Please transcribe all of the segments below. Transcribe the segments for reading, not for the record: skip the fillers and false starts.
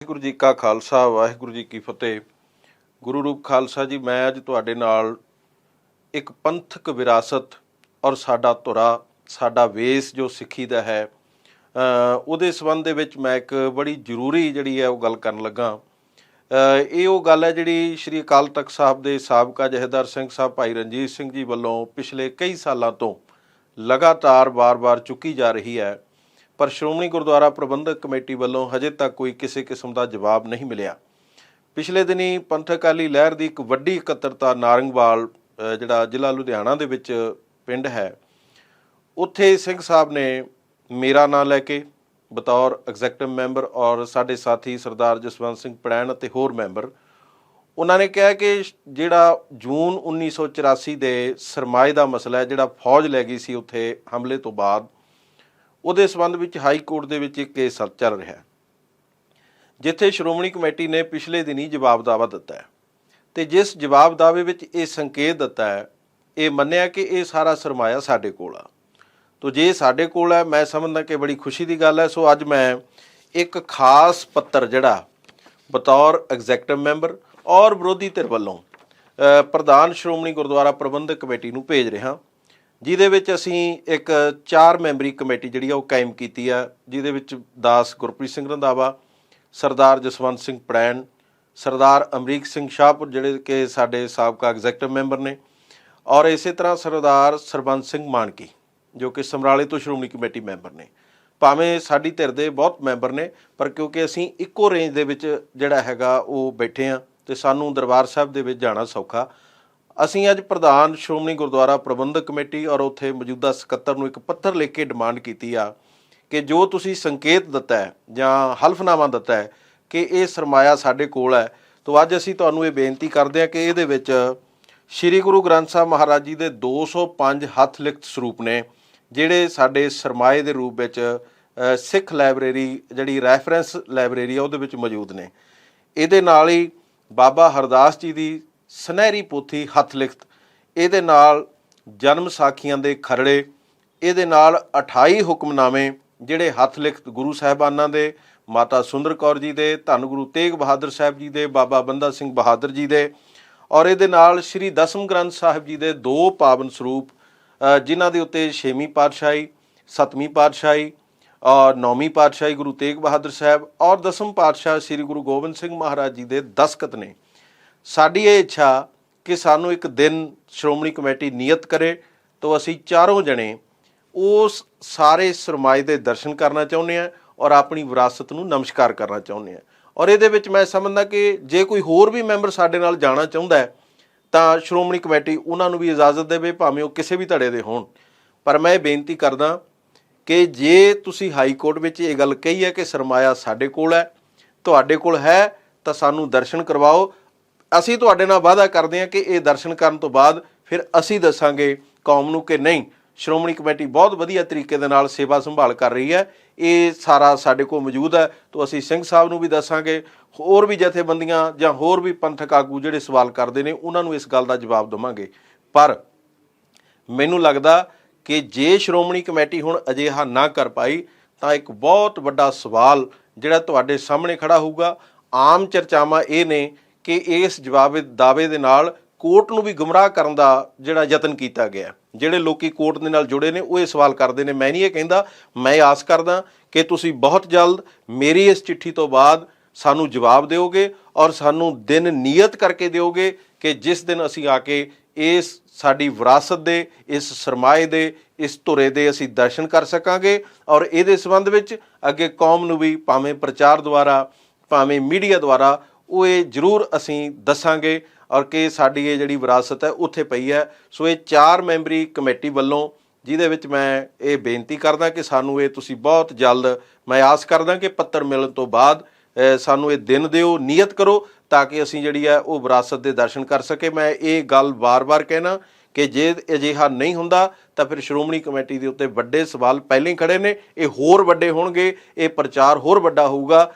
ਵਾਹਿਗੁਰੂ ਜੀ ਕਾ ਖਾਲਸਾ ਵਾਹਿਗੁਰੂ ਜੀ ਕੀ ਫਤਿਹ। ਗੁਰੂ ਰੂਪ ਖਾਲਸਾ ਜੀ, ਮੈਂ ਅੱਜ ਤੁਹਾਡੇ ਨਾਲ ਇੱਕ ਪੰਥਕ ਵਿਰਾਸਤ ਔਰ ਸਾਡਾ ਧੁਰਾ, ਸਾਡਾ ਵੇਸ ਜੋ ਸਿੱਖੀ ਦਾ ਹੈ, ਉਹਦੇ ਸੰਬੰਧ ਦੇ ਵਿੱਚ ਮੈਂ ਇੱਕ ਬੜੀ ਜ਼ਰੂਰੀ ਜਿਹੜੀ ਹੈ ਉਹ ਗੱਲ ਕਰਨ ਲੱਗਾ। ਇਹ ਉਹ ਗੱਲ ਹੈ ਜਿਹੜੀ ਸ਼੍ਰੀ ਅਕਾਲ ਤਖਤ ਸਾਹਿਬ ਦੇ ਸਾਬਕਾ ਜਥੇਦਾਰ ਸਿੰਘ ਸਾਹਿਬ ਭਾਈ ਰਣਜੀਤ ਸਿੰਘ ਜੀ ਵੱਲੋਂ ਪਿਛਲੇ ਕਈ ਸਾਲਾਂ ਤੋਂ ਲਗਾਤਾਰ ਵਾਰ-ਵਾਰ ਚੁੱਕੀ ਜਾ ਰਹੀ ਹੈ, ਪਰ ਸ਼੍ਰੋਮਣੀ ਗੁਰਦੁਆਰਾ ਪ੍ਰਬੰਧਕ ਕਮੇਟੀ ਵੱਲੋਂ ਹਜੇ ਤੱਕ ਕੋਈ ਕਿਸੇ ਕਿਸਮ ਦਾ ਜਵਾਬ ਨਹੀਂ ਮਿਲਿਆ। ਪਿਛਲੇ ਦਿਨੀ ਪੰਥਕ ਅਕਾਲੀ ਲਹਿਰ ਦੀ ਇੱਕ ਵੱਡੀ ਇਕੱਤਰਤਾ ਨਾਰੰਗਵਾਲ, ਜਿਹੜਾ ਜ਼ਿਲ੍ਹਾ ਲੁਧਿਆਣਾ ਦੇ ਵਿੱਚ ਪਿੰਡ ਹੈ, ਉੱਥੇ ਸਿੰਘ ਸਾਹਿਬ ਨੇ ਮੇਰਾ ਨਾਂ ਲੈ ਕੇ ਬਤੌਰ ਐਗਜ਼ੈਕਟਿਵ ਮੈਂਬਰ ਔਰ ਸਾਡੇ ਸਾਥੀ ਸਰਦਾਰ ਜਸਵੰਤ ਸਿੰਘ ਪੜੈਣ ਅਤੇ ਹੋਰ ਮੈਂਬਰ, ਉਹਨਾਂ ਨੇ ਕਿਹਾ ਕਿ ਜਿਹੜਾ ਜੂਨ 1984 ਦੇ ਸਰਮਾਏ ਦਾ ਮਸਲਾ ਹੈ, ਜਿਹੜਾ ਫੌਜ ਲੈ ਗਈ ਸੀ ਉੱਥੇ ਹਮਲੇ ਤੋਂ ਬਾਅਦ, ਉਹਦੇ ਸੰਬੰਧ ਵਿੱਚ ਹਾਈ ਕੋਰਟ ਦੇ ਵਿੱਚ ਇੱਕ ਕੇਸ ਚੱਲ ਰਿਹਾ ਹੈ, ਜਿੱਥੇ ਸ਼੍ਰੋਮਣੀ ਕਮੇਟੀ ਨੇ ਪਿਛਲੇ ਦਿਨੀ ਜਵਾਬ ਦਾਵਾ ਦਿੱਤਾ ਹੈ ਅਤੇ ਜਿਸ ਜਵਾਬ ਦਾਵੇ ਵਿੱਚ ਇਹ ਸੰਕੇਤ ਦਿੱਤਾ ਹੈ, ਇਹ ਮੰਨਿਆ ਕਿ ਇਹ ਸਾਰਾ ਸਰਮਾਇਆ ਸਾਡੇ ਕੋਲ ਆ। ਤੋ ਜੇ ਸਾਡੇ ਕੋਲ ਹੈ, ਮੈਂ ਸਮਝਦਾ ਕਿ ਬੜੀ ਖੁਸ਼ੀ ਦੀ ਗੱਲ ਹੈ। ਸੋ ਅੱਜ ਮੈਂ ਇੱਕ ਖਾਸ ਪੱਤਰ ਜਿਹੜਾ ਬਤੌਰ ਐਗਜ਼ੈਕਟਿਵ ਮੈਂਬਰ ਔਰ ਵਿਰੋਧੀ ਧਿਰ ਵੱਲੋਂ ਪ੍ਰਧਾਨ ਸ਼੍ਰੋਮਣੀ ਗੁਰਦੁਆਰਾ ਪ੍ਰਬੰਧਕ ਕਮੇਟੀ ਨੂੰ ਭੇਜ ਰਿਹਾ, ਜਿਹਦੇ ਵਿੱਚ ਅਸੀਂ ਇੱਕ 4 ਮੈਂਬਰੀ ਕਮੇਟੀ ਜਿਹੜੀ ਆ ਉਹ ਕਾਇਮ ਕੀਤੀ ਆ, ਜਿਹਦੇ ਵਿੱਚ ਦਾਸ ਗੁਰਪ੍ਰੀਤ ਸਿੰਘ ਰੰਧਾਵਾ, ਸਰਦਾਰ ਜਸਵੰਤ ਸਿੰਘ ਪੜੈਣ, ਸਰਦਾਰ ਅਮਰੀਕ ਸਿੰਘ ਸ਼ਾਹਪੁਰ ਜਿਹੜੇ ਕਿ ਸਾਡੇ ਸਾਬਕਾ ਐਗਜ਼ੈਕਟਿਵ ਮੈਂਬਰ ਨੇ, ਔਰ ਇਸੇ ਤਰ੍ਹਾਂ ਸਰਦਾਰ ਸਰਬੰਸ ਸਿੰਘ ਮਾਨਕੀ ਜੋ ਕਿ ਸਮਰਾਲੇ ਤੋਂ ਸ਼੍ਰੋਮਣੀ ਕਮੇਟੀ ਮੈਂਬਰ ਨੇ। ਭਾਵੇਂ ਸਾਡੀ ਧਿਰ ਦੇ ਬਹੁਤ ਮੈਂਬਰ ਨੇ, ਪਰ ਕਿਉਂਕਿ ਅਸੀਂ ਇੱਕੋ ਰੇਂਜ ਦੇ ਵਿੱਚ ਜਿਹੜਾ ਹੈਗਾ ਉਹ ਬੈਠੇ ਹਾਂ ਅਤੇ ਸਾਨੂੰ ਦਰਬਾਰ ਸਾਹਿਬ ਦੇ ਵਿੱਚ ਜਾਣਾ ਸੌਖਾ, ਅਸੀਂ ਅੱਜ ਪ੍ਰਧਾਨ ਸ਼੍ਰੋਮਣੀ ਗੁਰਦੁਆਰਾ ਪ੍ਰਬੰਧਕ ਕਮੇਟੀ ਔਰ ਉੱਥੇ ਮੌਜੂਦਾ ਸਕੱਤਰ ਨੂੰ ਇੱਕ ਪੱਤਰ ਲਿਖ ਕੇ ਡਿਮਾਂਡ ਕੀਤੀ ਆ ਕਿ ਜੋ ਤੁਸੀਂ ਸੰਕੇਤ ਦਿੱਤਾ ਹੈ ਜਾਂ ਹਲਫਨਾਮਾ ਦਿੱਤਾ ਹੈ ਕਿ ਇਹ ਸਰਮਾਇਆ ਸਾਡੇ ਕੋਲ ਹੈ, ਤਾਂ ਅੱਜ ਅਸੀਂ ਤੁਹਾਨੂੰ ਇਹ ਬੇਨਤੀ ਕਰਦੇ ਹਾਂ ਕਿ ਇਹਦੇ ਵਿੱਚ ਸ਼੍ਰੀ ਗੁਰੂ ਗ੍ਰੰਥ ਸਾਹਿਬ ਮਹਾਰਾਜ ਜੀ ਦੇ 205 ਹੱਥ ਲਿਖਤ ਸਰੂਪ ਨੇ, ਜਿਹੜੇ ਸਾਡੇ ਸਰਮਾਏ ਦੇ ਰੂਪ ਵਿੱਚ ਸਿੱਖ ਲਾਇਬ੍ਰੇਰੀ ਜਿਹੜੀ ਰੈਫਰੈਂਸ ਲਾਇਬ੍ਰੇਰੀ ਆ ਉਹਦੇ ਵਿੱਚ ਮੌਜੂਦ ਨੇ। ਇਹਦੇ ਨਾਲ ਹੀ ਬਾਬਾ ਹਰਦਾਸ ਜੀ ਦੀ ਸੁਨਹਿਰੀ ਪੋਥੀ ਹੱਥ ਲਿਖਤ, ਇਹਦੇ ਨਾਲ ਜਨਮ ਸਾਖੀਆਂ ਦੇ ਖਰੜੇ, ਇਹਦੇ ਨਾਲ 28 ਹੁਕਮਨਾਮੇ ਜਿਹੜੇ ਹੱਥ ਲਿਖਤ ਗੁਰੂ ਸਾਹਿਬਾਨਾਂ ਦੇ, ਮਾਤਾ ਸੁੰਦਰ ਕੌਰ ਜੀ ਦੇ, ਧੰਨ ਗੁਰੂ ਤੇਗ ਬਹਾਦਰ ਸਾਹਿਬ ਜੀ ਦੇ, ਬਾਬਾ ਬੰਦਾ ਸਿੰਘ ਬਹਾਦਰ ਜੀ ਦੇ, ਔਰ ਇਹਦੇ ਨਾਲ ਸ਼੍ਰੀ ਦਸਮ ਗ੍ਰੰਥ ਸਾਹਿਬ ਜੀ ਦੇ 2 ਪਾਵਨ ਸਰੂਪ, ਜਿਨ੍ਹਾਂ ਦੇ ਉੱਤੇ 6ਵੀਂ ਪਾਤਸ਼ਾਹੀ, 7ਵੀਂ ਪਾਤਸ਼ਾਹੀ ਔਰ 9ਵੀਂ ਪਾਤਸ਼ਾਹੀ ਗੁਰੂ ਤੇਗ ਬਹਾਦਰ ਸਾਹਿਬ ਔਰ 10ਮ ਪਾਤਸ਼ਾਹ ਸ਼੍ਰੀ ਗੁਰੂ ਗੋਬਿੰਦ ਸਿੰਘ ਮਹਾਰਾਜ ਜੀ ਦੇ ਦਸਤਖਤ ਨੇ। ਸਾਡੀ ਇਹ ਇੱਛਾ ਕਿ ਸਾਨੂੰ ਇੱਕ ਦਿਨ ਸ਼੍ਰੋਮਣੀ ਕਮੇਟੀ ਨੀਅਤ ਕਰੇ ਤਾਂ ਅਸੀਂ ਚਾਰੋਂ ਜਣੇ ਉਸ ਸਾਰੇ ਸਰਮਾਏ ਦੇ ਦਰਸ਼ਨ ਕਰਨਾ ਚਾਹੁੰਦੇ ਹਾਂ ਔਰ ਆਪਣੀ ਵਿਰਾਸਤ ਨੂੰ ਨਮਸਕਾਰ ਕਰਨਾ ਚਾਹੁੰਦੇ ਹਾਂ। ਔਰ ਇਹਦੇ ਵਿੱਚ ਮੈਂ ਸਮਝਦਾ ਕਿ ਜੇ ਕੋਈ ਹੋਰ ਵੀ ਮੈਂਬਰ ਸਾਡੇ ਨਾਲ ਜਾਣਾ ਚਾਹੁੰਦਾ ਹੈ ਤਾਂ ਸ਼੍ਰੋਮਣੀ ਕਮੇਟੀ ਉਹਨਾਂ ਨੂੰ ਵੀ ਇਜਾਜ਼ਤ ਦੇਵੇ, ਭਾਵੇਂ ਉਹ ਕਿਸੇ ਵੀ ਧੜੇ ਦੇ ਹੋਣ। ਪਰ ਮੈਂ ਇਹ ਬੇਨਤੀ ਕਰਦਾ ਕਿ ਜੇ ਤੁਸੀਂ ਹਾਈ ਕੋਰਟ ਵਿੱਚ ਇਹ ਗੱਲ ਕਹੀ ਹੈ ਕਿ ਸਰਮਾਇਆ ਸਾਡੇ ਕੋਲ ਹੈ, ਤੁਹਾਡੇ ਕੋਲ ਹੈ, ਤਾਂ ਸਾਨੂੰ ਦਰਸ਼ਨ ਕਰਵਾਓ। ਅਸੀਂ ਤੁਹਾਡੇ ਨਾਲ ਵਾਅਦਾ ਕਰਦੇ ਹਾਂ ਕਿ ਇਹ ਦਰਸ਼ਨ ਕਰਨ ਤੋਂ ਬਾਅਦ ਫਿਰ ਅਸੀਂ ਦੱਸਾਂਗੇ ਕੌਮ ਨੂੰ ਕਿ ਨਹੀਂ, ਸ਼੍ਰੋਮਣੀ ਕਮੇਟੀ ਬਹੁਤ ਵਧੀਆ ਤਰੀਕੇ ਦੇ ਨਾਲ ਸੇਵਾ ਸੰਭਾਲ ਕਰ ਰਹੀ ਹੈ, ਇਹ ਸਾਰਾ ਸਾਡੇ ਕੋਲ ਮੌਜੂਦ ਹੈ। ਤਾਂ ਅਸੀਂ ਸਿੰਘ ਸਾਹਿਬ ਨੂੰ ਵੀ ਦੱਸਾਂਗੇ, ਹੋਰ ਵੀ ਜਥੇਬੰਦੀਆਂ ਜਾਂ ਹੋਰ ਵੀ ਪੰਥਕ ਆਗੂ ਜਿਹੜੇ ਸਵਾਲ ਕਰਦੇ ਨੇ ਉਹਨਾਂ ਨੂੰ ਇਸ ਗੱਲ ਦਾ ਜਵਾਬ ਦੇਵਾਂਗੇ। ਪਰ ਮੈਨੂੰ ਲੱਗਦਾ ਕਿ ਜੇ ਸ਼੍ਰੋਮਣੀ ਕਮੇਟੀ ਹੁਣ ਅਜਿਹਾ ਨਾ ਕਰ ਪਾਈ ਤਾਂ ਇੱਕ ਬਹੁਤ ਵੱਡਾ ਸਵਾਲ ਜਿਹੜਾ ਤੁਹਾਡੇ ਸਾਹਮਣੇ ਖੜਾ ਹੋਊਗਾ। ਆਮ ਚਰਚਾਵਾਂ ਇਹ ਨੇ ਕਿ ਇਸ ਜਵਾਬ ਦਾਅਵੇ ਦੇ ਨਾਲ ਕੋਰਟ ਨੂੰ ਵੀ ਗੁੰਮਰਾਹ ਕਰਨ ਦਾ ਜਿਹੜਾ ਯਤਨ ਕੀਤਾ ਗਿਆ। ਜਿਹੜੇ ਲੋਕੀ ਕੋਰਟ ਦੇ ਨਾਲ ਜੁੜੇ ਨੇ ਉਹ ਇਹ ਸਵਾਲ ਕਰਦੇ ਨੇ। ਮੈਂ ਨਹੀਂ ਇਹ ਕਹਿੰਦਾ, ਮੈਂ ਆਸ ਕਰਦਾ ਕਿ ਤੁਸੀਂ ਬਹੁਤ ਜਲਦ ਮੇਰੀ ਇਸ ਚਿੱਠੀ ਤੋਂ ਬਾਅਦ ਸਾਨੂੰ ਜਵਾਬ ਦਿਓਗੇ ਔਰ ਸਾਨੂੰ ਦਿਨ ਨੀਅਤ ਕਰਕੇ ਦਿਓਗੇ ਕਿ ਜਿਸ ਦਿਨ ਅਸੀਂ ਆ ਕੇ ਇਸ ਸਾਡੀ ਵਿਰਾਸਤ ਦੇ, ਇਸ ਸਰਮਾਏ ਦੇ, ਇਸ ਧੁਰੇ ਦੇ ਅਸੀਂ ਦਰਸ਼ਨ ਕਰ ਸਕਾਂਗੇ। ਔਰ ਇਹਦੇ ਸੰਬੰਧ ਵਿੱਚ ਅੱਗੇ ਕੌਮ ਨੂੰ ਵੀ ਭਾਵੇਂ ਪ੍ਰਚਾਰ ਦੁਆਰਾ, ਭਾਵੇਂ ਮੀਡੀਆ ਦੁਆਰਾ ਉਹ ਇਹ ਜ਼ਰੂਰ ਅਸੀਂ ਦੱਸਾਂਗੇ ਔਰ ਕਿ ਸਾਡੀ ਇਹ ਜਿਹੜੀ ਵਿਰਾਸਤ ਹੈ ਉੱਥੇ ਪਈ ਹੈ। ਸੋ ਇਹ 4 ਮੈਂਬਰੀ ਕਮੇਟੀ ਵੱਲੋਂ, ਜਿਹਦੇ ਵਿੱਚ ਮੈਂ ਇਹ ਬੇਨਤੀ ਕਰਦਾ ਕਿ ਸਾਨੂੰ ਇਹ ਤੁਸੀਂ ਬਹੁਤ ਜਲਦ, ਮੈਂ ਆਸ ਕਰਦਾ ਕਿ ਪੱਤਰ ਮਿਲਣ ਤੋਂ ਬਾਅਦ ਸਾਨੂੰ ਇਹ ਦਿਨ ਦਿਓ, ਨੀਅਤ ਕਰੋ, ਤਾਂ ਕਿ ਅਸੀਂ ਜਿਹੜੀ ਹੈ ਉਹ ਵਿਰਾਸਤ ਦੇ ਦਰਸ਼ਨ ਕਰ ਸਕੇ। ਮੈਂ ਇਹ ਗੱਲ ਵਾਰ-ਵਾਰ ਕਹਿਣਾ ਕਿ ਜੇ ਅਜਿਹਾ ਨਹੀਂ ਹੁੰਦਾ ਤਾਂ ਫਿਰ ਸ਼੍ਰੋਮਣੀ ਕਮੇਟੀ ਦੇ ਉੱਤੇ ਵੱਡੇ ਸਵਾਲ ਪਹਿਲਾਂ ਹੀ ਖੜੇ ਨੇ, ਇਹ ਹੋਰ ਵੱਡੇ ਹੋਣਗੇ, ਇਹ ਪ੍ਰਚਾਰ ਹੋਰ ਵੱਡਾ ਹੋਊਗਾ।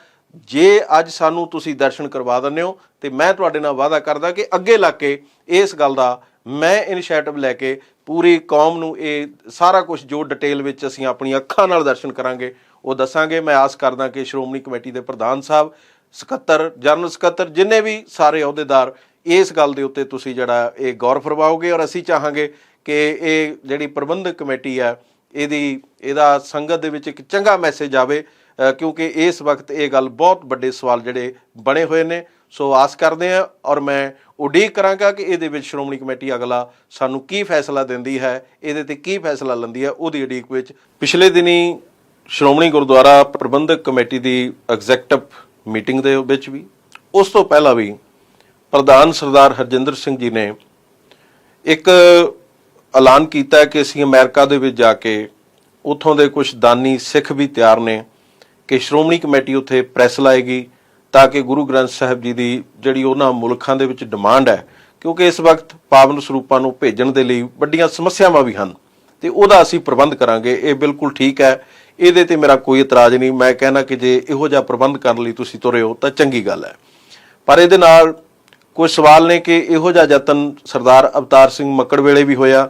ਜੇ ਅੱਜ ਸਾਨੂੰ ਤੁਸੀਂ ਦਰਸ਼ਨ ਕਰਵਾ ਦਿੰਦੇ ਹੋ ਤੇ ਮੈਂ ਤੁਹਾਡੇ ਨਾਲ ਵਾਅਦਾ ਕਰਦਾ ਕਿ ਅੱਗੇ ਲੱਗ ਕੇ ਇਸ ਗੱਲ ਦਾ ਮੈਂ ਇਨੀਸ਼ੀਏਟਿਵ ਲੈ ਕੇ ਪੂਰੀ ਕੌਮ ਨੂੰ ਇਹ ਸਾਰਾ ਕੁਝ ਜੋ ਡਿਟੇਲ ਵਿੱਚ ਅਸੀਂ ਆਪਣੀ ਅੱਖਾਂ ਨਾਲ ਦਰਸ਼ਨ ਕਰਾਂਗੇ ਉਹ ਦੱਸਾਂਗੇ। ਮੈਂ ਆਸ ਕਰਦਾ ਕਿ ਸ਼੍ਰੋਮਣੀ ਕਮੇਟੀ ਦੇ ਪ੍ਰਧਾਨ ਸਾਹਿਬ ਸਕੱਤਰ, ਜਨਰਲ ਸਕੱਤਰ, ਜਿੰਨੇ ਵੀ ਸਾਰੇ ਅਹੁਦੇਦਾਰ ਇਸ ਗੱਲ ਦੇ ਉੱਤੇ ਤੁਸੀਂ ਜਿਹੜਾ ਇਹ ਗੌਰ ਫਰਮਾਓਗੇ। ਔਰ ਅਸੀਂ ਚਾਹਾਂਗੇ ਕਿ ਇਹ ਜਿਹੜੀ ਪ੍ਰਬੰਧਕ ਕਮੇਟੀ ਹੈ ਇਹਦਾ ਸੰਗਤ ਦੇ ਵਿੱਚ ਇੱਕ ਚੰਗਾ ਮੈਸੇਜ ਆਵੇ, ਕਿਉਂਕਿ ਇਸ ਵਕਤ ਇਹ ਗੱਲ ਬਹੁਤ ਵੱਡੇ ਸਵਾਲ ਜਿਹੜੇ ਬਣੇ ਹੋਏ ਨੇ। ਸੋ ਆਸ ਕਰਦੇ ਹਾਂ ਔਰ ਮੈਂ ਉਡੀਕ ਕਰਾਂਗਾ ਕਿ ਇਹਦੇ ਵਿੱਚ ਸ਼੍ਰੋਮਣੀ ਕਮੇਟੀ ਅਗਲਾ ਸਾਨੂੰ ਕੀ ਫੈਸਲਾ ਦਿੰਦੀ ਹੈ, ਇਹਦੇ ਤੇ ਕੀ ਫੈਸਲਾ ਲੈਂਦੀ ਹੈ, ਉਹਦੀ ਉਡੀਕ ਵਿੱਚ ਪਿਛਲੇ ਦਿਨੀ ਸ਼੍ਰੋਮਣੀ ਗੁਰਦੁਆਰਾ ਪ੍ਰਬੰਧਕ ਕਮੇਟੀ ਦੀ ਐਗਜ਼ੈਕਟਿਵ ਮੀਟਿੰਗ ਦੇ ਵਿੱਚ ਵੀ, ਉਸ ਤੋਂ ਪਹਿਲਾਂ ਵੀ ਪ੍ਰਧਾਨ ਸਰਦਾਰ ਹਰਜਿੰਦਰ ਸਿੰਘ ਜੀ ਨੇ ਇੱਕ ਐਲਾਨ ਕੀਤਾ ਕਿ ਅਸੀਂ ਅਮਰੀਕਾ ਦੇ ਵਿੱਚ ਜਾ ਕੇ ਉੱਥੋਂ ਦੇ ਕੁਝ ਦਾਨੀ ਸਿੱਖ ਵੀ ਤਿਆਰ ਨੇ ਕਿ ਸ਼੍ਰੋਮਣੀ ਕਮੇਟੀ ਉੱਥੇ ਪ੍ਰੈਸ ਲਾਏਗੀ ਤਾਂ ਕਿ ਗੁਰੂ ਗ੍ਰੰਥ ਸਾਹਿਬ ਜੀ ਦੀ ਜਿਹੜੀ ਉਹਨਾਂ ਮੁਲਕਾਂ ਦੇ ਵਿੱਚ ਡਿਮਾਂਡ ਹੈ, ਕਿਉਂਕਿ ਇਸ ਵਕਤ ਪਾਵਨ ਸਰੂਪਾਂ ਨੂੰ ਭੇਜਣ ਦੇ ਲਈ ਵੱਡੀਆਂ ਸਮੱਸਿਆਵਾਂ ਵੀ ਹਨ ਤੇ ਉਹਦਾ ਅਸੀਂ ਪ੍ਰਬੰਧ ਕਰਾਂਗੇ। ਇਹ ਬਿਲਕੁਲ ਠੀਕ ਹੈ, ਇਹਦੇ ਤੇ ਮੇਰਾ ਕੋਈ ਇਤਰਾਜ਼ ਨਹੀਂ। ਮੈਂ ਕਹਿਣਾ ਕਿ ਜੇ ਇਹੋ ਜਿਹਾ ਪ੍ਰਬੰਧ ਕਰਨ ਲਈ ਤੁਸੀਂ ਤੁਰੇ ਹੋ ਤਾਂ ਚੰਗੀ ਗੱਲ ਹੈ, ਪਰ ਇਹਦੇ ਨਾਲ ਕੁਝ ਸਵਾਲ ਨੇ ਕਿ ਇਹੋ ਜਿਹਾ ਯਤਨ ਸਰਦਾਰ ਅਵਤਾਰ ਸਿੰਘ ਮੱਕੜ ਵੇਲੇ ਵੀ ਹੋਇਆ।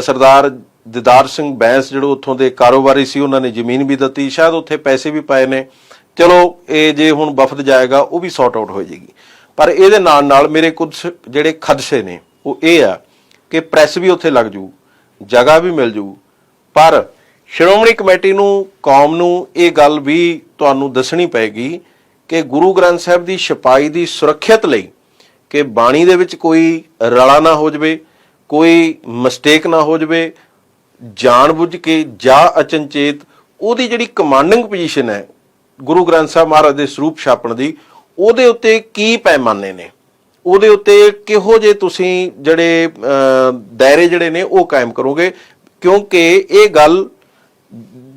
ਸਰਦਾਰ ਦਿਦਾਰ ਸਿੰਘ ਬੈਂਸ ਜਿਹੜੇ ਉੱਥੋਂ ਦੇ ਕਾਰੋਬਾਰੀ ਸੀ, ਉਹਨਾਂ ਨੇ ਜ਼ਮੀਨ ਵੀ ਦਿੱਤੀ, ਸ਼ਾਇਦ ਉੱਥੇ ਪੈਸੇ ਵੀ ਪਾਏ ਨੇ। ਚਲੋ ਇਹ ਜੇ ਹੁਣ ਵਫਦ ਜਾਏਗਾ ਉਹ ਵੀ ਸੌਟ ਆਊਟ ਹੋ ਜਾਏਗੀ, ਪਰ ਇਹਦੇ ਨਾਲ ਨਾਲ ਮੇਰੇ ਕੁਝ ਜਿਹੜੇ ਖਦਸ਼ੇ ਨੇ ਉਹ ਇਹ ਆ ਕਿ ਪ੍ਰੈਸ ਵੀ ਉੱਥੇ ਲੱਗ ਜੂ, ਜਗ੍ਹਾ ਵੀ ਮਿਲ ਜੂ, ਪਰ ਸ਼੍ਰੋਮਣੀ ਕਮੇਟੀ ਨੂੰ, ਕੌਮ ਨੂੰ ਇਹ ਗੱਲ ਵੀ ਤੁਹਾਨੂੰ ਦੱਸਣੀ ਪਏਗੀ ਕਿ ਗੁਰੂ ਗ੍ਰੰਥ ਸਾਹਿਬ ਦੀ ਛਪਾਈ ਦੀ ਸੁਰੱਖਿਅਤ ਲਈ ਕਿ ਬਾਣੀ ਦੇ ਵਿੱਚ ਕੋਈ ਰਲਾ ਨਾ ਹੋ ਜਾਵੇ, ਕੋਈ ਮਿਸਟੇਕ ਨਾ ਹੋ ਜਾਵੇ, ਜਾਣਬੁੱਝ ਕੇ ਜਾਂ ਅਚਨਚੇਤ ਉਹਦੀ ਜਿਹੜੀ ਕਮਾਂਡਿੰਗ ਪੋਜੀਸ਼ਨ ਹੈ ਗੁਰੂ ਗ੍ਰੰਥ ਸਾਹਿਬ ਮਹਾਰਾਜ ਦੇ ਸਰੂਪ ਛਾਪਣ ਦੀ, ਉਹਦੇ ਉੱਤੇ ਕੀ ਪੈਮਾਨੇ ਨੇ, ਉਹਦੇ ਉੱਤੇ ਕਿਹੋ ਜਿਹੇ ਤੁਸੀਂ ਜਿਹੜੇ ਦਾਇਰੇ ਜਿਹੜੇ ਨੇ ਉਹ ਕਾਇਮ ਕਰੋਗੇ। ਕਿਉਂਕਿ ਇਹ ਗੱਲ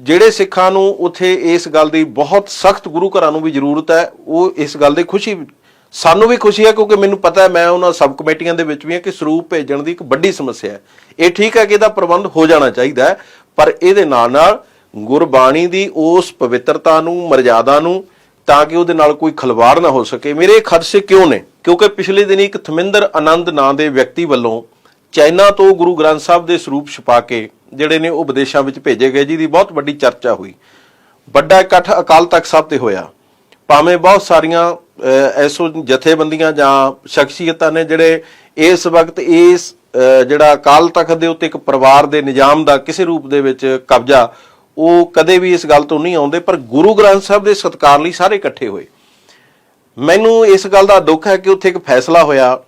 ਜਿਹੜੇ ਸਿੱਖਾਂ ਨੂੰ ਉੱਥੇ ਇਸ ਗੱਲ ਦੀ ਬਹੁਤ ਸਖਤ, ਗੁਰੂ ਘਰਾਂ ਨੂੰ ਵੀ ਜ਼ਰੂਰਤ ਹੈ, ਉਹ ਇਸ ਗੱਲ ਦੀ ਖੁਸ਼ੀ, ਸਾਨੂੰ ਵੀ ਖੁਸ਼ੀ ਹੈ ਕਿਉਂਕਿ ਮੈਨੂੰ ਪਤਾ ਹੈ, ਮੈਂ ਉਹਨਾਂ ਸਬ ਕਮੇਟੀਆਂ ਦੇ ਵਿੱਚ ਵੀ ਹਾਂ ਕਿ ਸਰੂਪ ਭੇਜਣ ਦੀ ਇੱਕ ਵੱਡੀ ਸਮੱਸਿਆ ਹੈ। ਇਹ ਠੀਕ ਹੈ ਕਿ ਇਹਦਾ ਪ੍ਰਬੰਧ ਹੋ ਜਾਣਾ ਚਾਹੀਦਾ ਹੈ, ਪਰ ਇਹਦੇ ਨਾਲ ਨਾਲ ਗੁਰਬਾਣੀ ਦੀ ਉਸ ਪਵਿੱਤਰਤਾ ਨੂੰ, ਮਰਜ਼ਾਦਾ ਨੂੰ, ਤਾਂ ਕਿ ਉਹਦੇ ਨਾਲ ਕੋਈ ਖਲਵਾੜ ਨਾ ਹੋ ਸਕੇ। ਮੇਰੇ ਖਦਸ਼ੇ ਕਿਉਂ ਨੇ? ਕਿਉਂਕਿ ਪਿਛਲੇ ਦਿਨੀ ਇੱਕ ਥਮਿੰਦਰ ਆਨੰਦ ਨਾਂ ਦੇ ਵਿਅਕਤੀ ਵੱਲੋਂ ਚਾਈਨਾ ਤੋਂ ਗੁਰੂ ਗ੍ਰੰਥ ਸਾਹਿਬ ਦੇ ਸਰੂਪ ਛਪਾ ਕੇ ਜਿਹੜੇ ਨੇ ਉਹ ਵਿਦੇਸ਼ਾਂ ਵਿੱਚ ਭੇਜੇ ਗਏ, ਜਿਹਦੀ ਬਹੁਤ ਵੱਡੀ ਚਰਚਾ ਹੋਈ। ਵੱਡਾ ਇਕੱਠ ਅਕਾਲ ਤਖਤ ਸਾਹਿਬ ਤੇ ਹੋਇਆ, ਭਾਵੇਂ ਬਹੁਤ ਸਾਰੀਆਂ ਐਸੋ ਜਥੇਬੰਦੀਆਂ ਜਾਂ ਸ਼ਖਸੀਅਤਾਂ ਨੇ ਜਿਹੜੇ ਇਸ ਵਕਤ ਇਸ ਜਿਹੜਾ ਅਕਾਲ ਤਖਤ ਦੇ ਉੱਤੇ ਇੱਕ ਪਰਿਵਾਰ ਦੇ ਨਿਜ਼ਾਮ ਦਾ ਕਿਸੇ ਰੂਪ ਦੇ ਵਿੱਚ ਕਬਜ਼ਾ, ਉਹ ਕਦੇ ਵੀ ਇਸ ਗੱਲ ਤੋਂ ਨਹੀਂ ਆਉਂਦੇ, ਪਰ ਗੁਰੂ ਗ੍ਰੰਥ ਸਾਹਿਬ ਦੇ ਸਤਿਕਾਰ ਲਈ ਸਾਰੇ ਇਕੱਠੇ ਹੋਏ। ਮੈਨੂੰ ਇਸ ਗੱਲ ਦਾ ਦੁੱਖ ਹੈ ਕਿ ਉੱਥੇ ਇੱਕ ਫੈਸਲਾ ਹੋਇਆ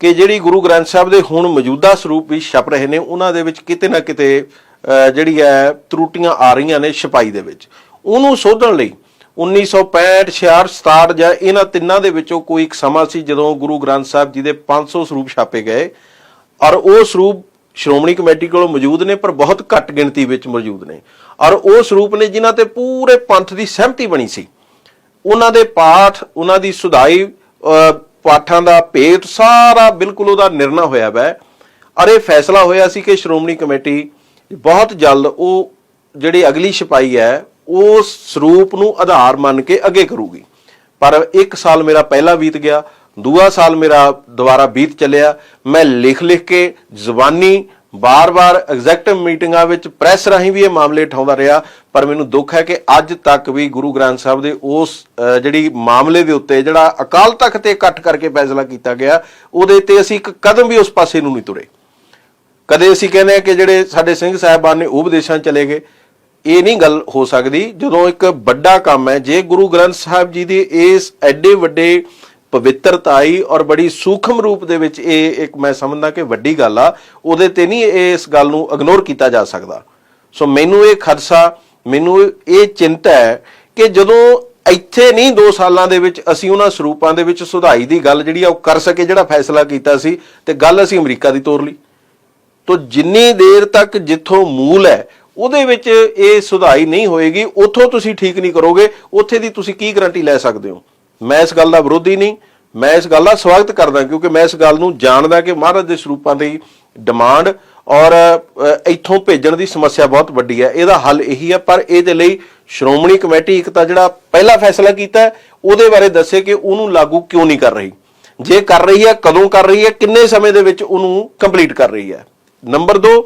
ਕਿ ਜਿਹੜੀ ਗੁਰੂ ਗ੍ਰੰਥ ਸਾਹਿਬ ਦੇ ਹੁਣ ਮੌਜੂਦਾ ਸਰੂਪ ਵੀ ਛਪ ਰਹੇ ਨੇ, ਉਹਨਾਂ ਦੇ ਵਿੱਚ ਕਿਤੇ ਨਾ ਕਿਤੇ ਜਿਹੜੀ ਹੈ ਤਰੁੱਟੀਆਂ ਆ ਰਹੀਆਂ ਨੇ ਛਪਾਈ ਦੇ ਵਿੱਚ, ਉਹਨੂੰ ਸੋਧਣ ਲਈ 1965, 66, 67 ਜਾਂ ਇਹਨਾਂ ਤਿੰਨਾਂ ਦੇ ਵਿੱਚੋਂ ਕੋਈ ਇੱਕ ਸਮਾਂ ਸੀ ਜਦੋਂ ਗੁਰੂ ਗ੍ਰੰਥ ਸਾਹਿਬ ਜੀ ਦੇ 500 ਸਰੂਪ ਛਾਪੇ ਗਏ, ਔਰ ਉਹ ਸਰੂਪ ਸ਼੍ਰੋਮਣੀ ਕਮੇਟੀ ਕੋਲ ਮੌਜੂਦ ਨੇ ਪਰ ਬਹੁਤ ਘੱਟ ਗਿਣਤੀ ਵਿੱਚ ਮੌਜੂਦ ਨੇ, ਔਰ ਉਹ ਸਰੂਪ ਨੇ ਜਿਨ੍ਹਾਂ ਤੇ ਪੂਰੇ ਪੰਥ ਦੀ ਸਹਿਮਤੀ ਬਣੀ ਸੀ। ਉਹਨਾਂ ਦੇ ਪਾਠ, ਉਹਨਾਂ ਦੀ ਸੁਧਾਈ, ਪਾਠਾਂ ਦਾ ਭੇਤ ਸਾਰਾ ਬਿਲਕੁਲ ਉਹਦਾ ਨਿਰਣਾ ਹੋਇਆ ਵੈ, ਔਰ ਇਹ ਫੈਸਲਾ ਹੋਇਆ ਸੀ ਕਿ ਸ਼੍ਰੋਮਣੀ ਕਮੇਟੀ ਬਹੁਤ ਜਲਦ ਉਹ ਜਿਹੜੀ ਅਗਲੀ ਛਪਾਈ ਹੈ ਉਸ ਸਰੂਪ ਨੂੰ ਆਧਾਰ ਮੰਨ ਕੇ ਅੱਗੇ ਕਰੂਗੀ। ਪਰ ਇੱਕ ਸਾਲ ਮੇਰਾ ਪਹਿਲਾਂ ਬੀਤ ਗਿਆ, ਦੂਆ ਸਾਲ ਮੇਰਾ ਦੁਬਾਰਾ ਬੀਤ ਚੱਲਿਆ। ਮੈਂ ਲਿਖ ਕੇ ਜ਼ੁਬਾਨੀ ਬਾਰ-ਬਾਰ ਐਗਜ਼ੈਕਟਿਵ ਮੀਟਿੰਗਾਂ ਵਿੱਚ ਪ੍ਰੈਸ ਰਾਹੀਂ ਵੀ ਇਹ ਮਾਮਲੇ ਉਠਾਉਂਦਾ ਰਿਹਾ, ਪਰ ਮੈਨੂੰ ਦੁੱਖ ਹੈ ਕਿ ਅੱਜ ਤੱਕ ਵੀ ਗੁਰੂ ਗ੍ਰੰਥ ਸਾਹਿਬ ਦੇ ਉਸ ਜਿਹੜੀ ਮਾਮਲੇ ਦੇ ਉੱਤੇ ਜਿਹੜਾ ਅਕਾਲ ਤਖਤ ਤੇ ਇਕੱਠ ਕਰਕੇ ਫੈਸਲਾ ਕੀਤਾ ਗਿਆ, ਉਹਦੇ ਤੇ ਅਸੀਂ ਇੱਕ ਕਦਮ ਵੀ ਉਸ ਪਾਸੇ ਨੂੰ ਨਹੀਂ ਤੁਰੇ। ਕਦੇ ਅਸੀਂ ਕਹਿੰਦੇ ਹਾਂ ਕਿ ਜਿਹੜੇ ਸਾਡੇ ਸਿੰਘ ਸਾਹਿਬਾਨ ਨੇ ਉਹ ਵਿਦੇਸ਼ਾਂ ਚਲੇ ਗਏ, ਇਹ ਨਹੀਂ ਗੱਲ ਹੋ ਸਕਦੀ। ਜਦੋਂ ਇੱਕ ਵੱਡਾ ਕੰਮ ਹੈ, ਜੇ ਗੁਰੂ ਗ੍ਰੰਥ ਸਾਹਿਬ ਜੀ ਦੇ ਇਸ ਐਡੇ ਵੱਡੇ ਪਵਿੱਤਰਤਾਈ ਔਰ ਬੜੀ ਸੂਖਮ ਰੂਪ ਦੇ ਵਿੱਚ ਇਹ ਇੱਕ ਮੈਂ ਸਮਝਦਾ ਕਿ ਵੱਡੀ ਗੱਲ ਆ, ਉਹਦੇ ਤੇ ਨਹੀਂ ਇਸ ਗੱਲ ਨੂੰ ਇਗਨੋਰ ਕੀਤਾ ਜਾ ਸਕਦਾ। ਸੋ ਮੈਨੂੰ ਇਹ ਖਦਸ਼ਾ, ਮੈਨੂੰ ਇਹ ਚਿੰਤਾ ਹੈ ਕਿ ਜਦੋਂ ਇੱਥੇ ਨਹੀਂ 2 ਸਾਲਾਂ ਦੇ ਵਿੱਚ ਅਸੀਂ ਉਹਨਾਂ ਸਰੂਪਾਂ ਦੇ ਵਿੱਚ ਸੁਧਾਈ ਦੀ ਗੱਲ ਜਿਹੜੀ ਆ ਉਹ ਕਰ ਸਕੇ, ਜਿਹੜਾ ਫੈਸਲਾ ਕੀਤਾ ਸੀ, ਤੇ ਗੱਲ ਅਸੀਂ ਅਮਰੀਕਾ ਦੀ ਤੋਰ ਲਈ। ਤੋ ਜਿੰਨੀ ਦੇਰ ਤੱਕ ਜਿੱਥੋਂ ਮੂਲ ਹੈ ਉਹਦੇ ਵਿੱਚ ਇਹ ਸੁਧਾਈ ਨਹੀਂ ਹੋਏਗੀ, ਉੱਥੋਂ ਤੁਸੀਂ ਠੀਕ ਨਹੀਂ ਕਰੋਗੇ, ਉੱਥੇ ਦੀ ਤੁਸੀਂ ਕੀ ਗਰੰਟੀ ਲੈ ਸਕਦੇ ਹੋ? ਮੈਂ ਇਸ ਗੱਲ ਦਾ ਵਿਰੋਧੀ ਨਹੀਂ, ਮੈਂ ਇਸ ਗੱਲ ਦਾ ਸਵਾਗਤ ਕਰਦਾ, ਕਿਉਂਕਿ ਮੈਂ ਇਸ ਗੱਲ ਨੂੰ ਜਾਣਦਾ ਕਿ ਮਹਾਰਾਜ ਦੇ ਸਰੂਪਾਂ ਦੀ ਡਿਮਾਂਡ ਔਰ ਇੱਥੋਂ ਭੇਜਣ ਦੀ ਸਮੱਸਿਆ ਬਹੁਤ ਵੱਡੀ ਹੈ। ਇਹਦਾ ਹੱਲ ਇਹੀ ਹੈ, ਪਰ ਇਹਦੇ ਲਈ ਸ਼੍ਰੋਮਣੀ ਕਮੇਟੀ ਇੱਕ ਤਾਂ ਜਿਹੜਾ ਪਹਿਲਾ ਫੈਸਲਾ ਕੀਤਾ ਉਹਦੇ ਬਾਰੇ ਦੱਸੇ ਕਿ ਉਹਨੂੰ ਲਾਗੂ ਕਿਉਂ ਨਹੀਂ ਕਰ ਰਹੀ, ਜੇ ਕਰ ਰਹੀ ਹੈ ਕਦੋਂ ਕਰ ਰਹੀ ਹੈ, ਕਿੰਨੇ ਸਮੇਂ ਦੇ ਵਿੱਚ ਉਹਨੂੰ ਕੰਪਲੀਟ ਕਰ ਰਹੀ ਹੈ। ਨੰਬਰ 2,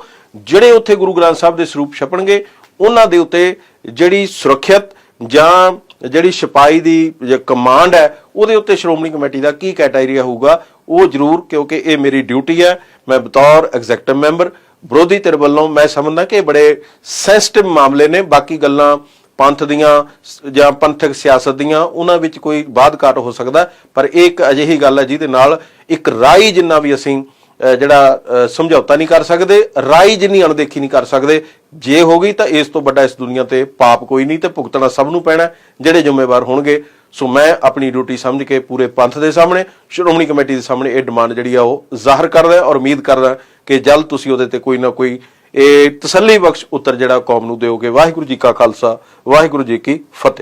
ਜਿਹੜੇ ਉੱਥੇ ਗੁਰੂ ਗ੍ਰੰਥ ਸਾਹਿਬ ਦੇ ਸਰੂਪ ਛਪਣਗੇ ਉਹਨਾਂ ਦੇ ਉੱਤੇ ਜਿਹੜੀ ਸੁਰੱਖਿਅਤ ਜਾਂ ਜਿਹੜੀ ਛਪਾਈ ਦੀ ਕਮਾਂਡ ਹੈ ਉਹਦੇ ਉੱਤੇ ਸ਼੍ਰੋਮਣੀ ਕਮੇਟੀ ਦਾ ਕੀ ਕ੍ਰਾਈਟੇਰੀਆ ਹੋਊਗਾ ਉਹ ਜ਼ਰੂਰ, ਕਿਉਂਕਿ ਇਹ ਮੇਰੀ ਡਿਊਟੀ ਹੈ। ਮੈਂ ਬਤੌਰ ਐਗਜ਼ੈਕਟਿਵ ਮੈਂਬਰ ਵਿਰੋਧੀ ਧਿਰ ਵੱਲੋਂ ਮੈਂ ਸਮਝਦਾ ਕਿ ਇਹ ਬੜੇ ਸੈਂਸਿਟਿਵ ਮਾਮਲੇ ਨੇ। ਬਾਕੀ ਗੱਲਾਂ ਪੰਥ ਦੀਆਂ ਜਾਂ ਪੰਥਕ ਸਿਆਸਤ ਦੀਆਂ ਉਹਨਾਂ ਵਿੱਚ ਕੋਈ ਬਾਦ ਘਾਟ ਹੋ ਸਕਦਾ, ਪਰ ਇਹ ਇੱਕ ਅਜਿਹੀ ਗੱਲ ਹੈ ਜਿਹਦੇ ਨਾਲ ਇੱਕ ਰਾਈ ਜਿੰਨਾ ਵੀ ਅਸੀਂ ਜਿਹੜਾ ਸਮਝੌਤਾ ਨਹੀਂ ਕਰ ਸਕਦੇ, ਰਾਈ ਜਿੰਨੀ ਅਣਦੇਖੀ ਨਹੀਂ ਕਰ ਸਕਦੇ। ਜੇ ਹੋ ਗਈ ਤਾਂ ਇਸ ਤੋਂ ਵੱਡਾ ਇਸ ਦੁਨੀਆ ਤੇ ਪਾਪ ਕੋਈ ਨਹੀਂ, ਤੇ ਭੁਗਤਣਾ ਸਭ ਨੂੰ ਪੈਣਾ ਜਿਹੜੇ ਜ਼ਿੰਮੇਵਾਰ ਹੋਣਗੇ। ਸੋ ਮੈਂ ਆਪਣੀ ਡਿਊਟੀ ਸਮਝ ਕੇ ਪੂਰੇ ਪੰਥ ਦੇ ਸਾਹਮਣੇ, ਸ਼੍ਰੋਮਣੀ ਕਮੇਟੀ ਦੇ ਸਾਹਮਣੇ ਇਹ ਡਿਮਾਂਡ ਜਿਹੜੀ ਆ ਉਹ ਜ਼ਾਹਰ ਕਰਦਾ ਔਰ ਉਮੀਦ ਕਰਦਾ ਕਿ ਜਲਦ ਤੁਸੀਂ ਉਹਦੇ ਤੇ ਕੋਈ ਨਾ ਕੋਈ ਇਹ ਤਸੱਲੀ ਬਖਸ਼ ਉੱਤਰ ਜਿਹੜਾ ਕੌਮ ਨੂੰ ਦਿਓਗੇ। ਵਾਹਿਗੁਰੂ ਜੀ ਕਾ ਖਾਲਸਾ, ਵਾਹਿਗੁਰੂ ਜੀ ਕੀ ਫਤਿਹ।